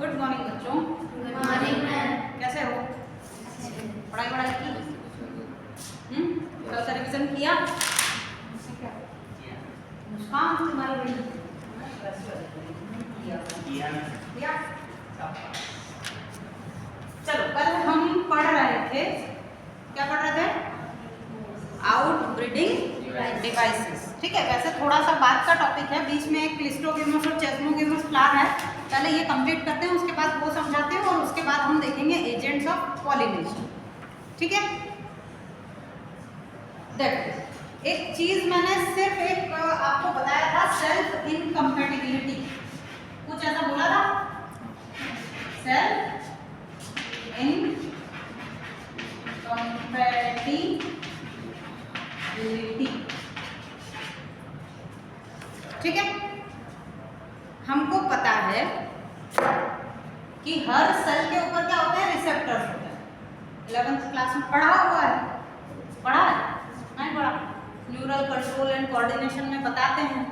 Good morning बच्चों। Good morning ma'am. कैसे हो? पढ़ाई की? कल का रिवीजन किया? मुस्कान तुम्हारी बड़ी किया। चलो, कल हम पढ़ रहे थे, क्या पढ़ रहे थे? Outbreeding devices. ठीक है, वैसे थोड़ा सा बात का टॉपिक है, बीच में एक क्लिस्ट्रोगेमस और चेस्मोगेमस फ्लावर है। पहले ये कंप्लीट करते हैं, उसके बाद वो समझाते हैं और उसके बाद हम देखेंगे एजेंट्स ऑफ पॉलिनेशन। ठीक है, देखो एक चीज मैंने सिर्फ एक आपको बताया था, सेल्फ इनकम्पैटिबिलिटी। कुछ ऐसा बोला था, सेल्फ इनकम्पैटिबिलिटी। ठीक है, हमको पता है कि हर सेल के ऊपर क्या होते हैं? रिसेप्टर्स होते हैं। 11th क्लास में पढ़ा हुआ है, पढ़ा है नहीं पढ़ा? न्यूरल कंट्रोल एंड कोऑर्डिनेशन में बताते हैं,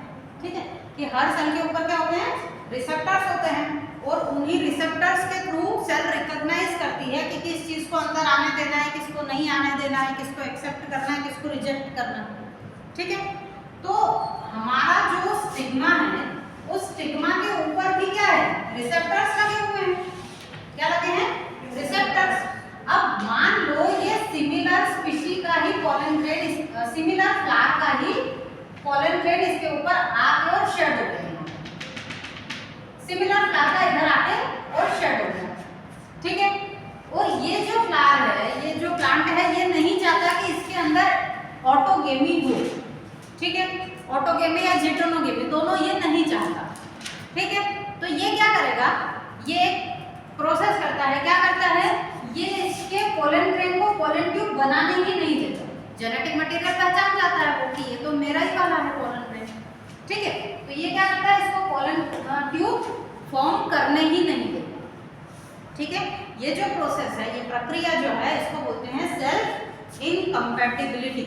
ठीक है, कि हर सेल के ऊपर क्या होते हैं? रिसेप्टर्स होते हैं, और उन्हीं रिसेप्टर्स के थ्रू सेल रिकॉग्नाइज करती है कि किस चीज को अंदर आने देना है, किसको नहीं आने देना है, किसको एक्सेप्ट करना है, किसको रिजेक्ट करना है। ठीक है, तो हमारा जो स्टिग्मा है, उस स्टिग्मा के ऊपर भी क्या है? रिसेप्टर्स लगे हुए हैं। क्या लगे हैं? रिसेप्टर्स। अब मान लो ये सिमिलर स्पीशी का ही पॉलन ग्रेड, सिमिलर फ्लावर का ही पॉलन ग्रेड इसके ऊपर आके और शेड हो गया, सिमिलर फ्लावर का इधर आके और शेड हो गया। ठीक है, और ये जो फ्लावर है, ये जो प्लांट है, ये नहीं चाहता कि इसके अंदर ऑटोगेमी हो। ठीक है, ऑटोगेमी या जिटोनोगेमी दोनों ये नहीं चाहता। ठीक है, तो ये क्या करेगा? ये एक प्रोसेस करता है, क्या करता है? ये इसके पोलन ग्रेन को पोलन ट्यूब बनाने ही नहीं देता। जेनेटिक मटेरियल पहचान जाता है वो कि ये तो मेरा ही वाला है पोलन ग्रेन। ठीक है, तो ये क्या करता है? इसको पोलन ट्यूब फॉर्म करने ही नहीं देता। ठीक है, ये जो प्रोसेस है, ये प्रक्रिया जो है, इसको बोलते हैं सेल्फ इनकम्पैटिबिलिटी।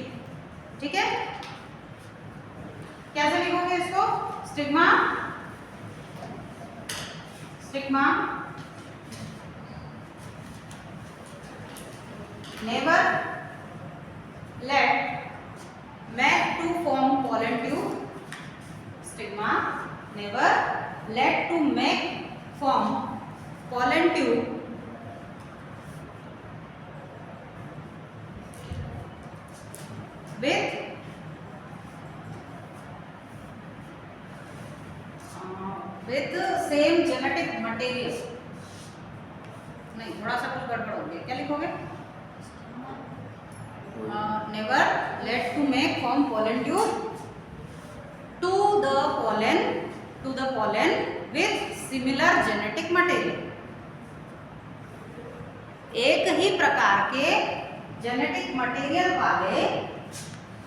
ठीक है, कैसे लिखोगे इसको? Stigma never let make to form pollen tube. Stigma never let to make form pollen tube with same genetic material. नहीं, थोड़ा सा कुछ गड़बड़ हो गया, क्या लिखोगे? Never let to make form pollen tube to the pollen with similar genetic material. एक ही प्रकार के जेनेटिक मटेरियल वाले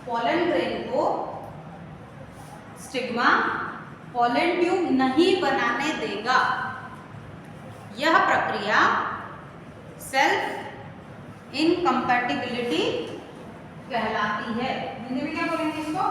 पोलन ग्रेन को स्टिग्मा पोलन ट्यूब नहीं बनाने देगा। यह प्रक्रिया सेल्फ इनकम्पैटिबिलिटी कहलाती है। हिंदी में क्या बोलेंगे इसको?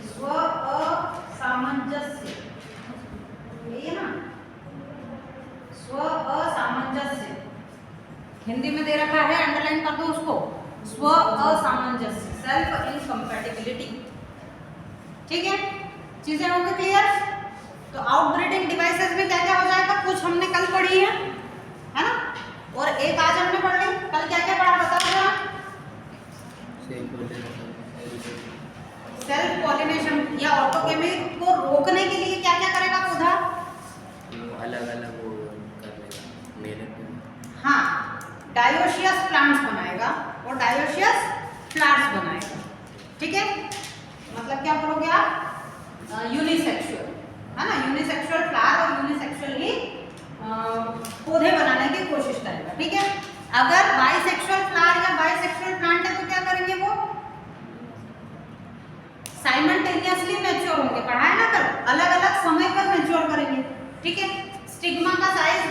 स्व असामंजस्य, यही है ना? स्व असामंजस्य हिंदी में दे रखा है, अंडरलाइन कर दो उसको। स्व असामंजस्य, सेल्फ इनकम्पैटिबिलिटी। ठीक है, चीजें होंगी क्लियर? तो आउटब्रीडिंग डिवाइसेस में क्या क्या हो जाएगा? कुछ हमने कल पढ़ी है ना, और एक आज हमने पढ़ ली। कल क्या क्या पढ़ा बताओ जरा? सेल्फ पॉलिनेशन या ऑटोगेमी को रोकने के लिए क्या क्या करेगा पौधा? अलग अलग वो कर लेगा, मेरे हाँ, डायोशियस प्लांट्स बनाएगा और डायोशियस फ्लावर्स बनाएगा। ठीक है, मतलब क्या बोलोगे आप? यूनिसेक्सुअल, है ना? यूनिसेक्सुअल फ्लावर और यूनिसेक्सुअल ही पौधे बनाने की कोशिश करेगा। ठीक है, अगर बाइसेक्सुअल फ्लावर या बाइसेक्सुअल प्लांट है तो क्या करेंगे? वो साइमल्टेनियसली मैच्योर होंगे, पढ़ा है ना कल? अलग अलग समय पर मैच्योर करेंगे। ठीक है, स्टिग्मा का साइज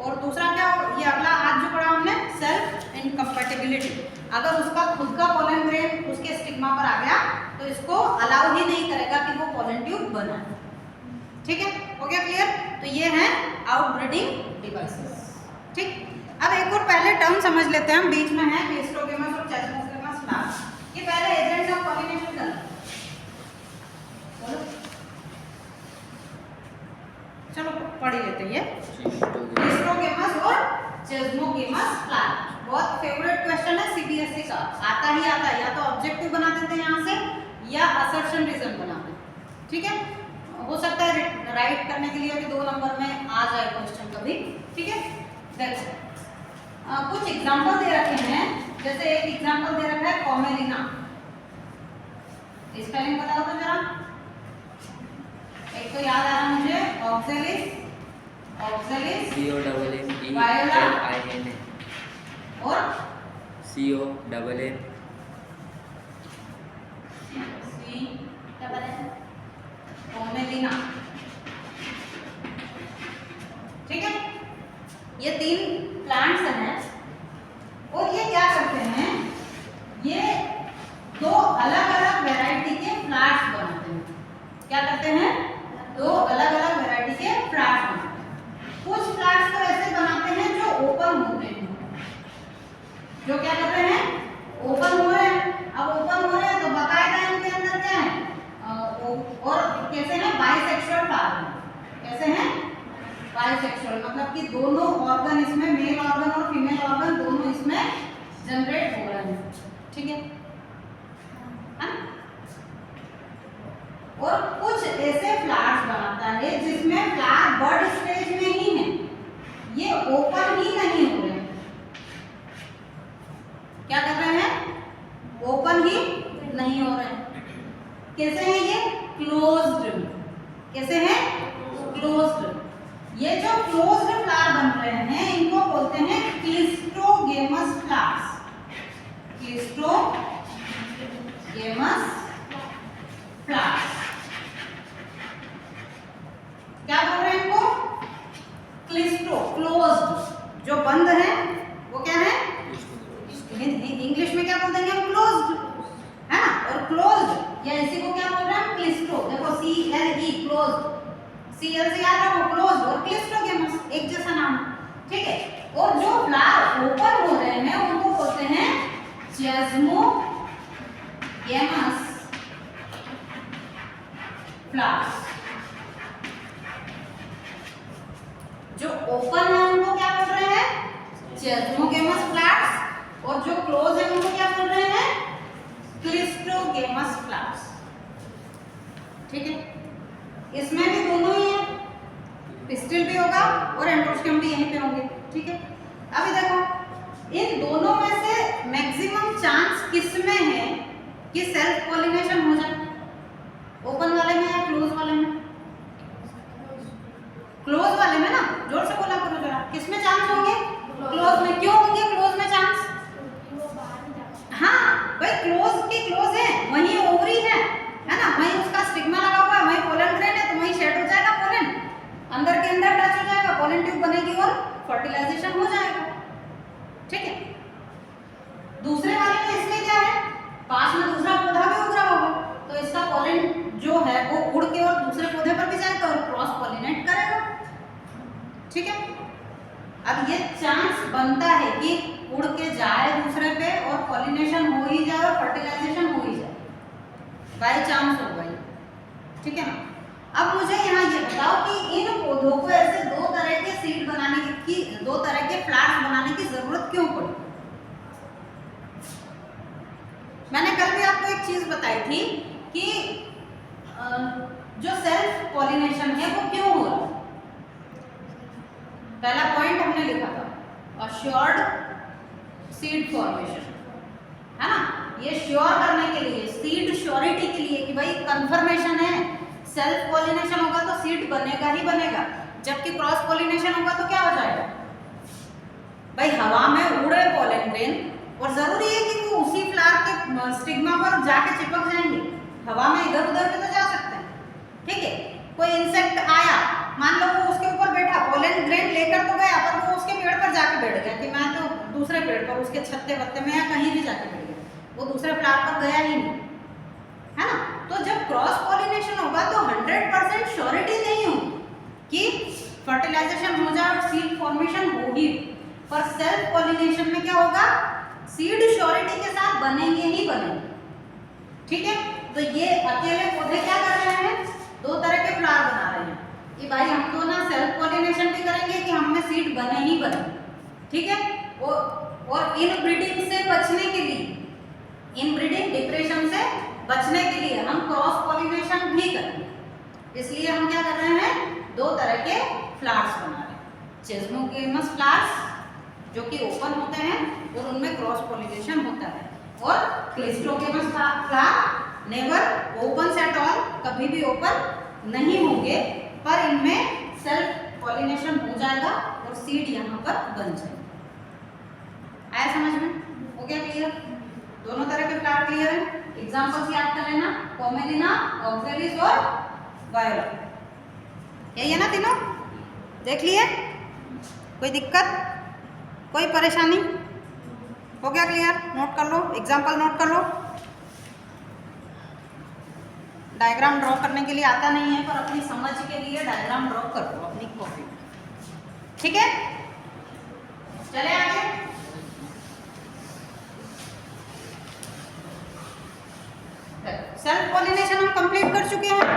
और दूसरा क्या ये अगला आज जो पढ़ा हमने सेल्फ इनकम्पैटिबिलिटी। अगर उसका खुद का पोलन ग्रेन उसके स्टिग्मा पर आ गया तो इसको अलाउ ही नहीं करेगा कि वो पोलन ट्यूब बनाए। ठीक है, हो गया क्लियर? तो ये है आउटब्रीडिंग डिवाइसेस। ठीक, अब एक और पहले टर्म समझ लेते हैं हम, बीच में है क्लिस्ट्रोगेमस और चेस्मोगेमस फ्लावर्स। ये पहले एजेंट ऑफ पॉलिनेशन कर चलो पढ़ ही लेते हैं ये क्लिस्ट्रोगेमस और चेस्मोगेमस फ्लावर। बहुत फेवरेट क्वेश्चन है सीबीएसई का, आता ही आता है, या तो ऑब्जेक्टिव बना देते हैं यहाँ से या असर्शन रीजन बनाते हैं। ठीक है, हो सकता है राइट करने के लिए भी 2 नंबर में आ जाए क्वेश्चन कभी। ठीक है, देखो कुछ एग्जांपल दे रखे हैं, जैसे एक एग्जांपल दे रखा है कॉमेलिना। स्पेलिंग बताओ तो जरा। एक तो याद आ रहा मुझे ऑक्सेलिस, ऑक्सेलिस CONNELINA और CONNELINA कॉमेलिना। ठीक है, ये 3 प्लांट्स हैं और ये क्या करते हैं, ये 2 अलग-अलग वैरायटी के फ्लावर्स बनाते हैं। क्या करते हैं? 2 अलग-अलग वैरायटी के फ्लावर्स बनाते हैं। कुछ फ्लावर्स तो ऐसे बनाते हैं जो ओपन होते हैं, जो क्या कर रहे हैं, ओपन हो रहे हैं। अब ओपन हो रहे हैं तो बकायदा इनके अंदर क्या है, और कैसे हैं, बाइसेक्सुअल फ्लावर। कैसे हैं? बाइसेक्सुअल, मतलब कि दोनों ऑर्गन इसमें, मेल ऑर्गन और फीमेल ऑर्गन दोनों इसमें जनरेट हो रहे हैं। ठीक है, और कुछ ऐसे फ्लावर्स बनाता है जिसमें फ्लावर बड स्टेज में ही है, ये ओपन ही नहीं हो रहे हैं। क्या कर रहे हैं? ओपन ही नहीं हो रहे हैं। कैसे हैं ये? क्लोज्ड। कैसे हैं? क्लोज्ड। ये जो क्लोज्ड फ्लावर बन रहे हैं इनको बोलते हैं क्लिस्ट्रोगेमस फ्लावर्स। क्लिस्ट्रोगेमस फ्लावर्स। क्या बोल रहे हैं इनको? क्लिस्ट्रो, क्लोज्ड। जो बंद है वो क्या है? इंग्लिश में क्या बोल देंगे हम? क्लोज्ड, है ना। और क्लोज्ड या इसी को क्या बोल रहे हैं हम? क्लिस्ट्रो। देखो CLE क्लोज्ड, CL से याद रखो, क्लोज्ड और क्लिस्ट्रोगेमस एक जैसा नाम। ठीक है, और जो फ्लावर ओपन हो रहे हैं उनको बोलते हैं चेस्मोगेमस फ्लावर्स। जो ओपन है उनको क्या बोल रहे हैं? चेस्मोगेमस फ्लावर्स, और जो क्लोज है उनको क्या बोल रहे हैं? क्लिस्ट्रोगेमस फ्लावर्स। ठीक है, इसमें भी दोनों ही है, पिस्टिल भी होगा और एंड्रोस्टियम भी यहीं पे होंगे। ठीक है, अभी देखो इन दोनों में से मैक्सिमम चांस किस में है कि सेल्फ पॉलिनेशन हो जाए? ओपन वाले में या क्लोज वाले में? क्लोज वाले में ना, जोर से बोला करो जरा। किस में चांस होंगे? क्लोज में। क्यों होंगे क्लोज में चांस? हाँ भाई, क्लोज के क्लोज है, वहीं ओवरी है ना, वहीं उसका स्टिग्मा लगा हुआ है, वहीं पोलन ग्रेन है, तो वहीं शेड हो जाएगा पोलन, अंदर के अंदर टच हो जाएगा, पोलन ट्यूब बनेगी और फर्टिलाइजेशन हो जाएगा। ठीक है, दूसरे वाले में इसमें क्या है, पास में दूसरा पौधा भी उग रहा होगा, तो इसका पोलन जो है वो उड़ के और दूसरे पौधे पर भी जाएगा और क्रॉस पॉलिनेट करेगा। ठीक है, अब ये चांस बनता है कि उड़ के जाए दूसरे पे और पॉलिनेशन हो ही जाए और फर्टिलाइजेशन हो ही जाए, बाय चांस होगा ये। ठीक है ना। अब मुझे यहाँ ये बताओ कि इन पौधों को ऐसे 2 तरह के सीड बनाने की 2 तरह के फ्लावर्स बनाने की जरूरत क्यों पड़ी? मैंने कल भी आपको एक चीज बताई थी कि जो सेल्फ पॉलिनेशन है वो क्यों हो रहा है। पहला पॉइंट हमने लिखा था अश्योर्ड सीड फॉर्मेशन, है ना। ये श्योर करने के लिए, सीड श्योरिटी के लिए कि भाई कंफर्मेशन है, सेल्फ पॉलिनेशन होगा तो सीड बनेगा ही बनेगा, जबकि क्रॉस पॉलिनेशन होगा तो क्या हो जाएगा भाई, हवा में उड़े पोलन ग्रेन, और जरूरी है कि वो उसी फ्लावर के स्टिग्मा पर जाके चिपक जाएंगे, हवा में इधर उधर भी तो जा सकते हैं। ठीक है, कोई इंसेक्ट आया, मान लो वो उसके ऊपर बैठा, पोलन ग्रेन लेकर तो गया पर वो उसके पेड़ पर जाके बैठ गया कि मैं तो दूसरे पेड़ पर उसके छत्ते वत्ते में या कहीं भी जाके बैठ गया, वो दूसरे फ्लावर पर गया ही नहीं, है ना। तो जब क्रॉस पॉलिनेशन होगा तो 100% श्योरिटी नहीं होगी कि फर्टिलाइजेशन हो जाए और सीड फॉर्मेशन होगी, पर सेल्फ पॉलिनेशन में क्या होगा, सीड श्योरिटी के साथ बनेंगे ही बनेंगे। ठीक है, तो ये अकेले पौधे क्या कर रहे हैं, दो तरह के फ्लावर बना रहे हैं कि भाई हम तो ना सेल्फ पॉलिनेशन भी करेंगे कि हम में सीड बने ही बने। ठीक है, और इन ब्रीडिंग से बचने के लिए, इन ब्रीडिंग डिप्रेशन से बचने के लिए हम क्रॉस पॉलिनेशन भी करेंगे। इसलिए हम क्या कर रहे हैं, दो तरह के फ्लावर्स बना रहे हैं, चेस्मोगेमस फ्लावर्स जो कि ओपन होते हैं और उनमें क्रॉस पॉलिनेशन होता है, और cleistogamous flower never open at all, कभी भी ओपन नहीं होंगे, पर इनमें सेल्फ पॉलिनेशन हो जाएगा और सीड यहाँ पर बन जाएगा। आया समझ में, हो गया क्लियर, दोनों तरह के फ्लावर क्लियर है। एग्जांपल्स याद कर लेना, कॉमेलिना, ऑक्जेलिस और वायोला, यही है ना तीनों, देख लिए, कोई दिक्कत, कोई परेशानी, हो गया क्लियर, नोट कर लो, एग्जांपल नोट कर लो। डायग्राम ड्रॉ करने के लिए आता नहीं है, पर अपनी समझ के लिए डायग्राम ड्रॉ कर लो अपनी कॉपी में, ठीक है। चले आगे, सेल्फ पॉलिनेशन हम कंप्लीट कर चुके हैं।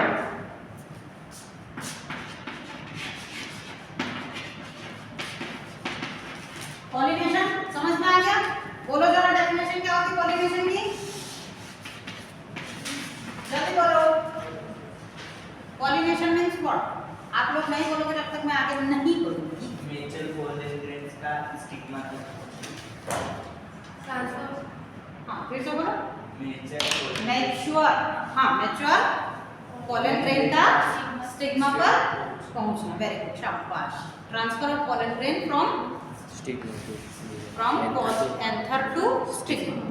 पॉलिनेशन समझ में आ गया, बोलो जरा डेफिनेशन क्या होती है पॉलिनेशन की, जल्दी बोलो। पॉलिनेशन मींस व्हाट, आप लोग नहीं बोलोगे जब तक मैं आगे नहीं बोलूंगी। नेचर पोलन ग्रेन्स का स्टिग्मा, हाँ फिर से बोलो, नेचर हाँ मैच्योर पोलन ग्रेन का स्टिग्मा पर पहुंचना, वेरी गुड, शाबाश। Transfer of pollen grain from anther to stigma,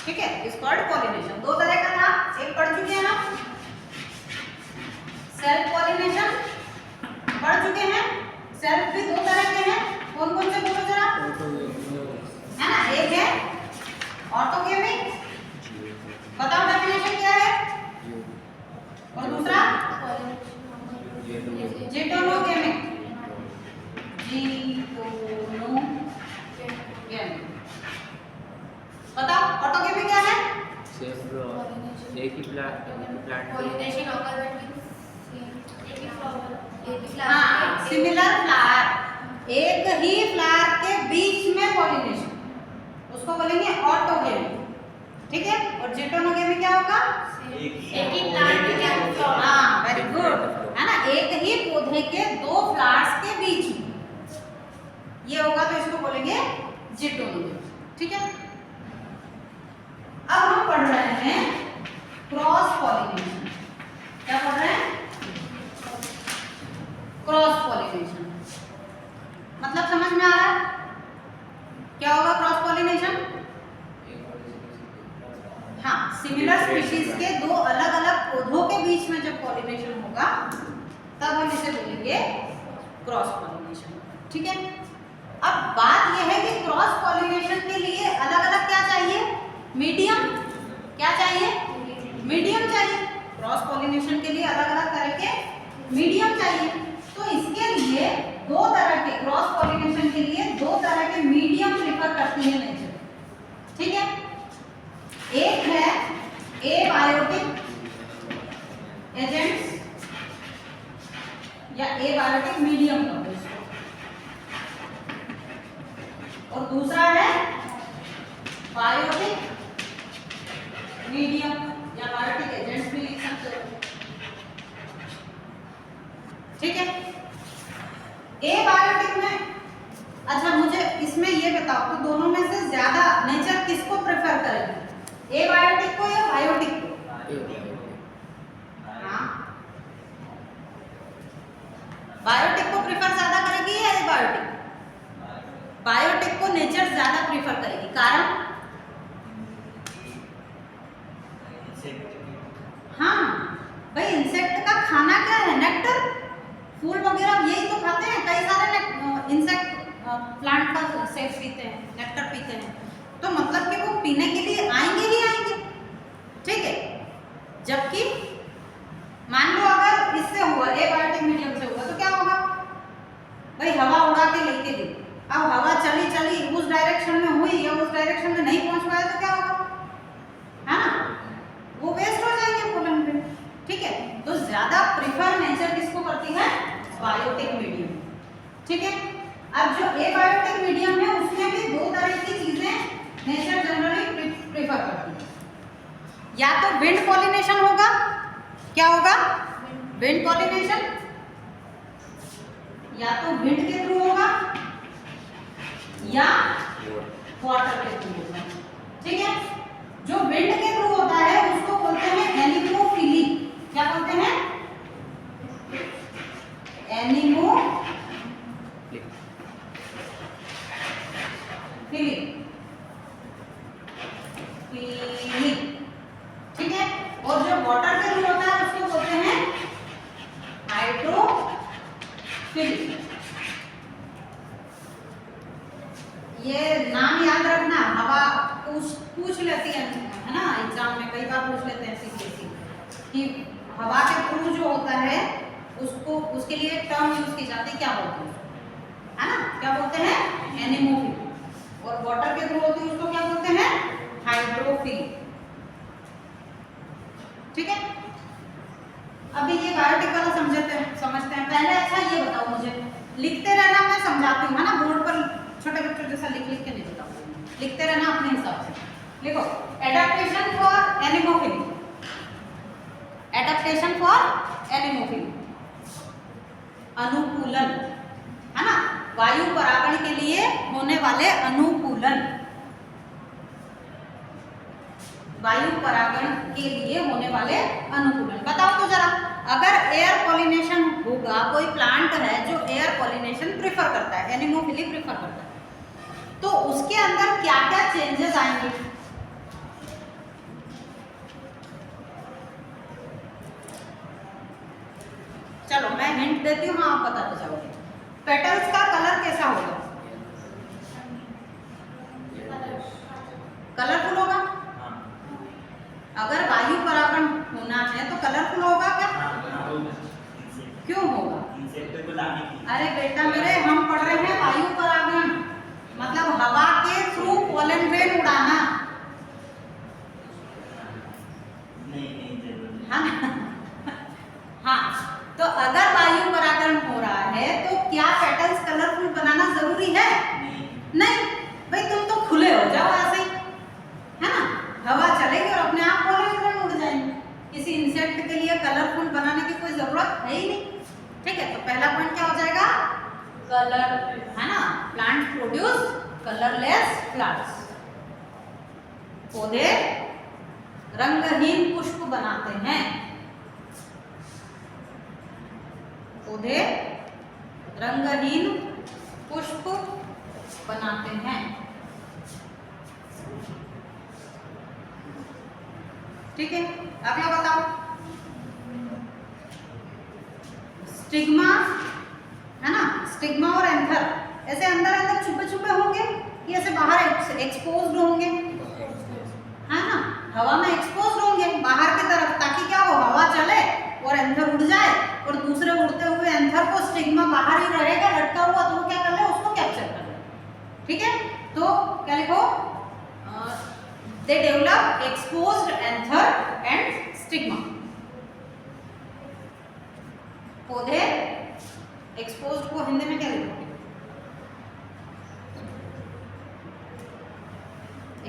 ठीक है, इज कॉल्ड पॉलिनेशन। दो तरह का था, एक पढ़ चुके हैं हम, सेल्फ पॉलिनेशन पढ़ चुके हैं। सेल्फ भी दो तरह के हैं, कौन कौन से बोलो जरा, है ना, एक है ऑटोगेमिक, बताओ डेफिनेशन क्या है, और दूसरा जिटोनोगेमिक, बताओ ऑटोगेमिक क्या है, एक ही प्लांट पॉलिनेशन ऑकर हाँ सिमिलर फ्लावर, एक ही फ्लावर के बीच में पॉलिनेशन, उसको बोलेंगे ऑटोगेमिक, ठीक है। और जिटोनोगेमिक क्या होगा, एक ही प्लांट के हाँ वेरी गुड, है ना, एक ही पौधे के दो फ्लावर्स के बीच में, ये होगा तो इसको बोलेंगे जिटोनोगेमिक, ठीक है। अब हम पढ़ रहे हैं क्रॉस पॉलिनेशन, क्या पढ़ रहे हैं, क्रॉस पॉलिनेशन, मतलब समझ में आ रहा है क्या होगा क्रॉस पॉलिनेशन, हाँ सिमिलर स्पीशीज के दो अलग अलग पौधों के बीच में जब पॉलिनेशन होगा तब हम इसे बोलेंगे क्रॉस पॉलिनेशन, ठीक है। अब बात यह है कि क्रॉस पॉलिनेशन के लिए अलग अलग क्या चाहिए, मीडियम, क्या चाहिए, मीडियम चाहिए, क्रॉस पॉलिनेशन के लिए अलग अलग तरह के मीडियम चाहिए। तो इसके लिए दो तरह के, क्रॉस पॉलिनेशन के लिए दो तरह के मीडियम प्रेफर करती है नेचर, ठीक है। एक है एबायोटिक एजेंट्स या एबायोटिक मीडियम कहते हैं इसको, और दूसरा है बायोटिक मीडियम या बायोटिक एजेंट्स भी लिख सकते हो, ठीक है। एबायोटिक में, अच्छा मुझे इसमें ये बताओ तो दोनों में से ज्यादा नेचर किसको प्रेफर करेगी, एबायोटिक को या बायोटिक को, हाँ बायोटिक को प्रेफर ज्यादा करेगी या एबायोटिक, बायोटिक को नेचर ज्यादा प्रेफर करेगी, कारण हाँ भाई इंसेक्ट का खाना क्या है, नेक्टर, फूल वगैरह यही तो खाते हैं, कई सारे इंसेक्ट प्लांट का सेक्स पीते हैं, नेक्टर पीते हैं, तो मतलब कि वो पीने के लिए आएंगे ही आएंगे, ठीक है। जबकि मान लो अगर इससे हुआ, एबायोटिक मीडियम से हुआ, तो क्या होगा भाई, हवा उड़ा के लेके गई, अब हवा चली चली उस डायरेक्शन में हुई या उस डायरेक्शन में नहीं पहुंच पाया तो क्या होगा, है ना, वो वेस्ट हो जाएंगे पोलन पे, ठीक है। तो ज्यादा प्रिफर नेचर किसको करती है, बायोटिक मीडियम, ठीक है। अब जो एबायोटिक मीडियम है उसमें भी दो तरह की चीजें नेचर जनरली प्रिफर करती है, या तो विंड पॉलिनेशन होगा, क्या होगा, विंड पॉलिनेशन, या तो विंड के थ्रू होगा या वाटर के थ्रू होगा, ठीक है। जो विंड के थ्रू होता है उसको बोलते हैं एनिमोफिली, क्या बोलते हैं, एनिमोफिली, ठीक है। और जो वाटर के थ्रू होता है उसको बोलते हैं हाइड्रोफिली। ये नाम याद रखना, हवा पूछ लेती है ना एग्जाम में, कई बार पूछ लेते हैं सीबीएसई कि हवा के थ्रू जो होता है उसको, उसके लिए टर्म यूज की जाती है, क्या बोलते हैं, है ना, क्या बोलते हैं, एनिमोफिली। और वाटर के थ्रू होती है उसको क्या बोलते हैं, हाइड्रोफिली, ठीक है। अभी ये बायोटिक वाला समझते हैं पहले। अच्छा ये बताओ मुझे, लिखते रहना, मैं समझाती हूँ, है ना, बोर्ड पर छोटे बच्चों जैसा लिख लिख के नहीं बताऊँ, लिखते रहना अपने हिसाब से। लिखो, adaptation for anemophily, adaptation for anemophily, अनुकूलन, है ना, वायु परागण के लिए होने वाले अनुकूलन, वायु परागण के लिए होने वाले अनुकूलन। बताओ तो जरा, अगर एयर पॉलिनेशन होगा, कोई प्लांट है जो एयर पॉलिनेशन प्रेफर करता है, एनिमोफिली प्रेफर करता है, तो उसके अंदर क्या क्या चेंजेस आएंगे, चलो मैं हिंट देती हूँ, आप बताते जाओगे। पेटल्स का कलर कैसा होगा, कलरफुल होगा, अगर वायु परागण होना है तो कलरफुल होगा क्या, क्यों होगा, अरे बेटा मेरे, हम पढ़ रहे हैं वायु परागण, मतलब हवा के थ्रू पोलन ग्रेन उड़ाना, हाँ, तो अगर वायु परागण हो रहा है तो क्या पेटल्स कलरफुल बनाना जरूरी है, नहीं भाई, तुम तो खुले हो जाओ ऐसे ही, है ना, हवा चलेगी और अपने आप पोलन ग्रेन उड़ जाएंगे, किसी इंसेक्ट के लिए कलरफुल बनाने की कोई जरूरत है ही नहीं, ठीक है। तो पहला पॉइंट क्या हो जाएगा, कलर, है ना, प्लांट प्रोड्यूस कलरलेस फ्लावर्स, पौधे रंगहीन पुष्प बनाते हैं, पौधे रंगहीन पुष्प बनाते हैं, ठीक है। अगला बताओ, स्टिग्मा, है ना, स्टिग्मा और एंथर ऐसे अंदर अंदर छुपे छुपे होंगे कि ऐसे बाहर एक्सपोज्ड होंगे, है ना, हवा में एक्सपोज्ड होंगे बाहर की तरफ, ताकि क्या हो, हवा चले और एंथर उड़ जाए, और दूसरे उड़ते हुए एंथर को स्टिग्मा बाहर ही रहेगा लटका हुआ, तो वो क्या कर ले, उसको कैप्चर कर ले, ठीक है। तो क्या लिखो, they develop exposed anther and stigma, पौधे एक्सपोज्ड को हिंदी में क्या लिखोगे,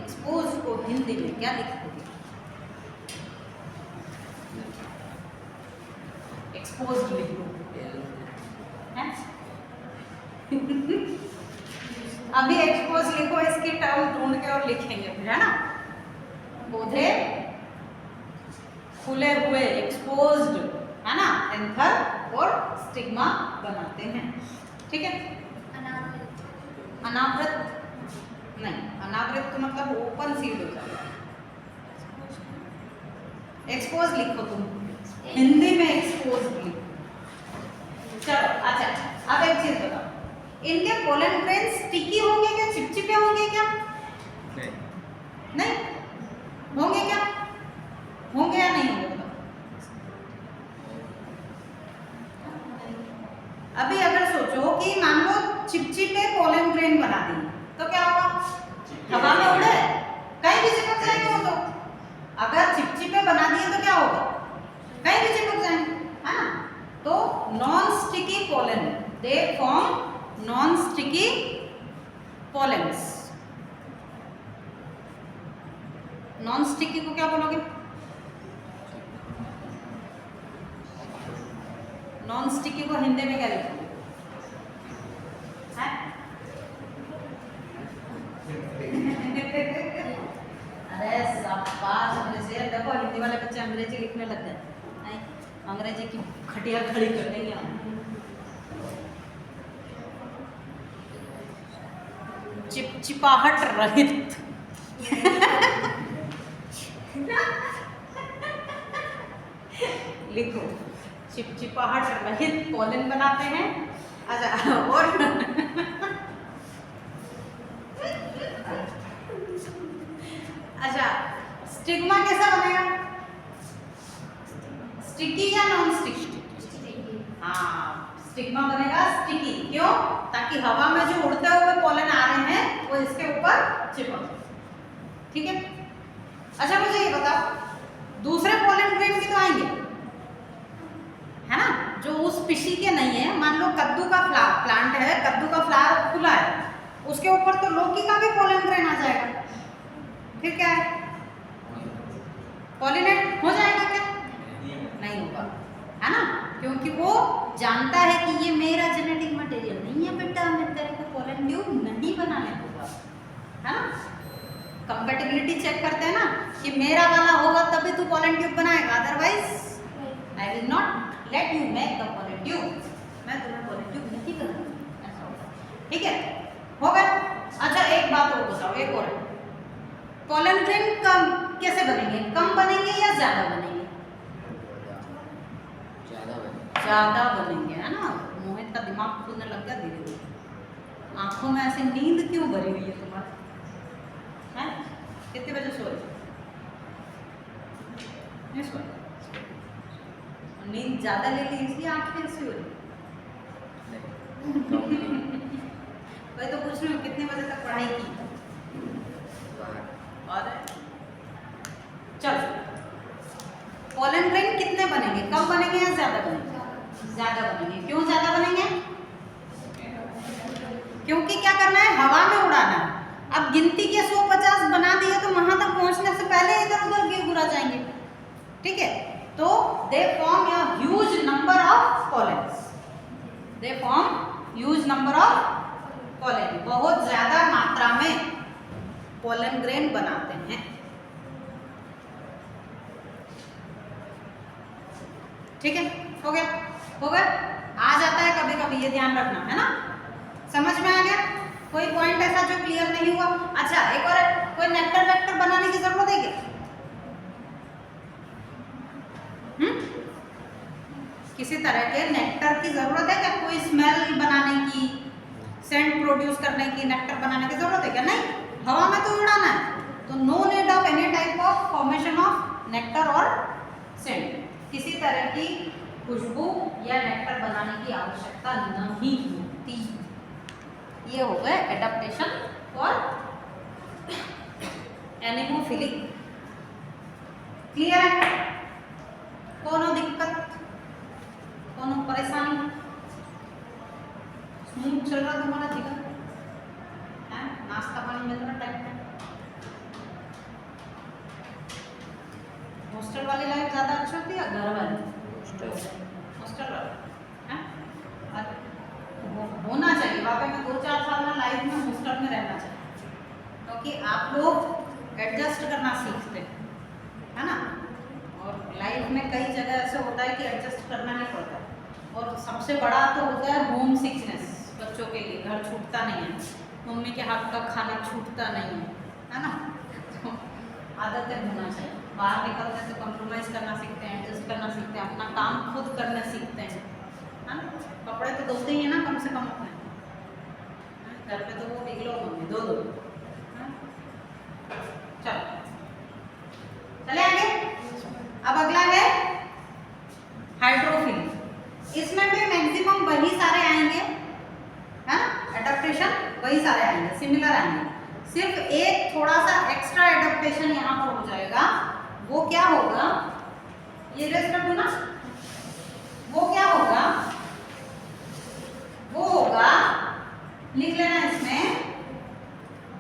एक्सपोज्ड को हिंदी में क्या लिखोगे, एक्सपोज्ड लिखो, अभी एक्सपोज लिखो, इसकी टर्म ढूंढ के और लिखेंगे फिर, है ना, पौधे खुले हुए एक्सपोज्ड, है ना, एंथर और स्टिग्मा बनाते हैं, ठीक है। अनावृत नहीं, अनावृत तो मतलब ओपन सीड हो जाता है, एक्सपोज लिखो तुम, हिंदी में एक्सपोज लिखो, चलो। अच्छा अब एक चीज बताओ, इनके पोलन ग्रेन स्टिकी होंगे क्या, चिपचिपे होंगे क्या? नहीं। नहीं होंगे क्या? होंगे या नहीं होंगे? अभी अगर सोचो कि मान लो चिपचिपे पोलन ग्रेन बना दी तो क्या होगा? हवा में उड़े, कहीं भी चिपक जाएंगे वो तो। अगर चिपचिपे बना दिए तो क्या होगा? कहीं भी चिपक जाएंगे, है ना? तो non sticky pollen, they form non sticky pollens. Non sticky को क्या बोलोगे? नॉन स्टिकी को हिंदी में क्या लिखोगे? अरे शाबाश मेरे शेर, देखो हिंदी वाले बच्चे अंग्रेजी लिखने लग गए, अंग्रेजी की खटिया खड़ी कर देंगे हम। चिपचिपाहट रहित लिखो, चिपचिपाहट रहित पोलन बनाते हैं। अच्छा और अच्छा स्टिग्मा कैसा बनेगा? स्टिकी या नॉन स्टिकी? हाँ स्टिग्मा बनेगा स्टिकी। क्यों? ताकि हवा में जो उड़ते हुए पोलन आ रहे हैं वो इसके ऊपर चिपक, ठीक है। अच्छा मुझे ये बताओ, दूसरे पोलन ग्रेन भी तो आएंगे, है ना, जो उस पिशी के नहीं है। मान लो कद्दू का प्लांट है, कद्दू का फ्लावर खुला है, उसके ऊपर तो लौकी का भी पोलन ग्रेन आ जाएगा, फिर क्या है? पॉलिनेट हो जाएगा क्या? नहीं होगा, है ना, क्योंकि वो जानता है कि ये मेरा जेनेटिक मटेरियल नहीं है बेटा, मैं तेरे को पोलन ट्यूब नहीं बनाने दूंगा, है ना। कंपैटिबिलिटी चेक करते हैं ना कि मेरा वाला होगा तभी तू पोलन ट्यूब बनाएगा, otherwise I will not let you make the pollen tube, मैं तुम्हें पोलन ट्यूब नहीं बनाऊंगा, ऐसा होगा, ठीक है, हो गया। अच्छा एक बात और बताओ, एक और, पोलन ग्रेन कम कैसे बनेंगे? कम बनेंगे या ज्यादा बनेंगे? ज्यादा बनेंगे, है ना। मोहित का दिमाग खुलने लग गया धीरे धीरे। आंखों में ऐसे नींद क्यों भरी हुई है तुम्हारी? हैं? कितने बजे सोए? नहीं सोए? नींद ज्यादा ले ली इसलिए आंखें ऐसी हो रही? वही तो पूछ रही हूँ, कितने बजे तक पढ़ाई की? और चलो, पोलन ग्रेन कितने बनेंगे? कम बनेंगे या ज्यादा बनेंगे? ज्यादा बनेंगे। क्यों ज्यादा बनेंगे? क्योंकि क्या करना है? हवा में उड़ाना है। अब गिनती के 150 बना दिए तो वहां तक पहुंचने से पहले इधर उधर उड़ा जाएंगे, ठीक है। तो they form a huge number of pollens, they form huge number of pollen, बहुत ज्यादा मात्रा में पोलन ग्रेन बनाते हैं, ठीक है। हो गया, हो गया। आ जाता है कभी कभी, ये ध्यान रखना, है ना। समझ में आ गया? कोई पॉइंट ऐसा जो क्लियर नहीं हुआ? अच्छा एक और, कोई नेक्टर वेक्टर बनाने की जरूरत है क्या? किसी तरह के नेक्टर की जरूरत है क्या? कोई स्मेल बनाने की, सेंट प्रोड्यूस करने की, नेक्टर बनाने की जरूरत है क्या? नहीं, हवा में तो उड़ाना है, तो no need of any type of formation of nectar और सेंट, किसी तरह की खुशबू या नेक्टर बनाने की आवश्यकता नहीं होती। ये हो गए एडाप्टेशन फॉर एनिमोफिलिक। क्लियर है? कोनो दिक्कत, कोनो परेशानी? स्मूथ चल रहा तुम्हारा जीवन है? नाश्ता पानी मिल रहा टाइम पे? हॉस्टल वाली लाइफ ज़्यादा अच्छी होती है या घर वाली? हॉस्टल वाली है, होना चाहिए वाकई में। 2-4 साल में लाइफ में हॉस्टल में रहना चाहिए, क्योंकि आप लोग एडजस्ट करना सीखते हैं, है ना। और लाइफ में कई जगह ऐसे होता है कि एडजस्ट करना ही पड़ता है, और सबसे बड़ा तो होता है होम सिकनेस। बच्चों के लिए घर छूटता नहीं है, मम्मी के हाथ का खाना छूटता नहीं है ना। तो आदतें होना चाहिए। बाहर निकलते हैं तो कॉम्प्रोमाइज़ करना सीखते हैं, एडजस्ट करना सीखते हैं, अपना काम खुद करना सीखते हैं, है ना। कपड़े तो धोते ही है ना कम से कम अपने, घर पे तो वो बिगलो होंगे दो दो। हाँ? चलो चले आगे। अब अगला है हाइड्रोफिलिक। इसमें भी मैक्सिमम वही सारे आएंगे, है ना, एडेप्टेशन वही सारे आएंगे, सिमिलर आएंगे। सिर्फ एक थोड़ा सा एक्स्ट्रा एडेप्टेशन यहाँ पर हो जाएगा। वो क्या होगा, ये रेस्ट रखो ना, वो क्या होगा, वो होगा, लिख लेना इसमें,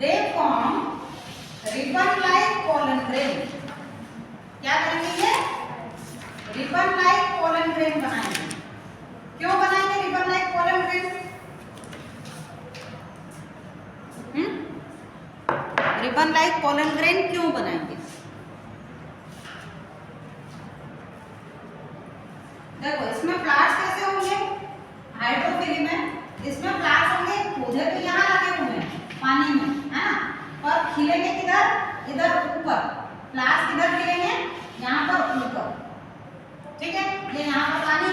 they form ribbon like pollen grain. क्या करेंगे ये, रिबन लाइक पोलन ग्रेन बनाएंगे। क्यों बनाएंगे ribbon like pollen grain? Ribbon like pollen grain क्यों बनाएंगे? देखो इसमें फ्लावर्स कैसे होंगे, हाइड्रोफिली में इसमें फ्लावर्स होंगे, पौधे तो यहाँ लगे हुए हैं पानी में, है ना, पर खिलेंगे किधर, इधर ऊपर। फ्लावर्स किधर खिलेंगे, यहाँ पर ऊपर, ठीक है। ये यहाँ पर पानी,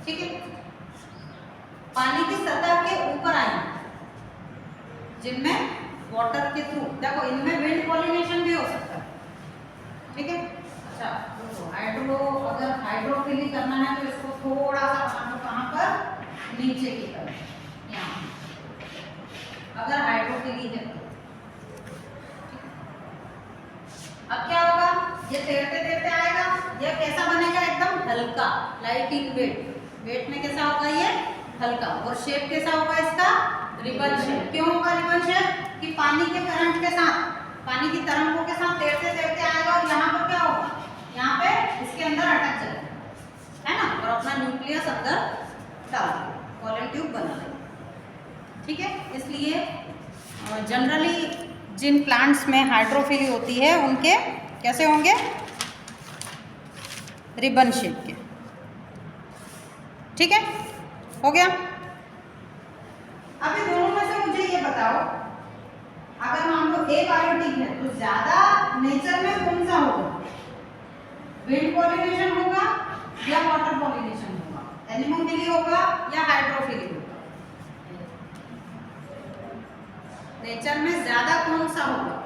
ठीक है, पानी की सतह के ऊपर आएंगे, जिनमें वाटर के थ्रू, देखो इनमें विंड पॉलिनेशन भी हो सकता है, ठीक है। अच्छा तो हाइड्रो, अगर हाइड्रोफिली करना है तो इसको थोड़ा सा बनाना, कहाँ पर, नीचे की तरफ, यहाँ, अगर हाइड्रोफिली है तो। अब क्या होगा, ये तैरते तैरते आएगा, ये कैसा बनेगा, एकदम हल्का, लाइट इन वेट। वेट में कैसा होगा ये, हल्का। और शेप कैसा होगा इसका, रिबन शेप। क्यों होगा रिबन शेप, कि पानी के करंट के साथ, पानी की तरंगों के साथ तैरते तैरते आएगा, और यहाँ पर क्या होगा, यहाँ पे इसके अंदर अटक जाएगा, है ना, और अपना न्यूक्लियस अंदर डाल देगा, पोलन ट्यूब बना लेगा, ठीक है। इसलिए जनरली जिन प्लांट्स में हाइड्रोफिली होती है उनके कैसे होंगे, रिबन शेप के, ठीक है, हो गया। अभी दोनों में से मुझे ये बताओ, अगर मान लो एबायोटिक है तो ज्यादा नेचर में कौन सा होगा, विंड पॉलिनेशन होगा या वाटर पॉलिनेशन होगा, एनिमोफिली होगा या हाइड्रोफिली होगा? नेचर में ज्यादा कौन सा होगा,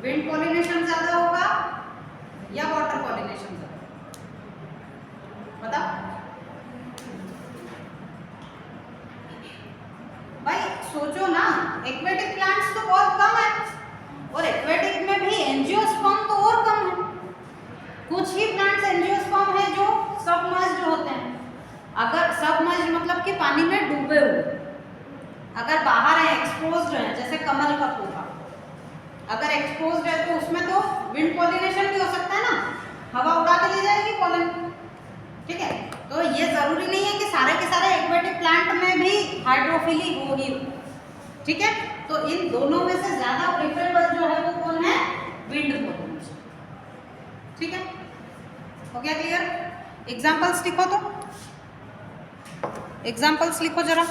विंड पॉलिनेशन ज्यादा होगा या वाटर पॉलिनेशन ज्यादा, बताओ भाई, सोचो ना। एक्वेटिक प्लांट्स तो बहुत कम है, और एक्वेटिक में भी एंजियोस्पर्म तो और कम है। कुछ ही प्लांट्स एंजियोस्पर्म है जो सबमर्ज्ड होते हैं। अगर सबमर्ज्ड मतलब कि पानी में डूबे हुए, अगर बाहर है, एक्सपोज्ड है, जैसे कमल का पौधा अगर एक्सपोज्ड है तो उसमें तो विंड पॉलिनेशन भी हो सकता है ना, हवा उड़ा के ले जाएगी पोलन, ठीक है। तो ये जरूरी नहीं है कि सारे के सारे एक्वेटिक प्लांट में भी हाइड्रोफिली होगी, ठीक है। तो इन दोनों में से ज्यादा प्रेफरेबल जो है वो कौन है, विंड पॉलिनेशन, ठीक है। हो गया क्लियर? एग्जांपल्स लिखो, तो एग्जांपल्स लिखो जरा।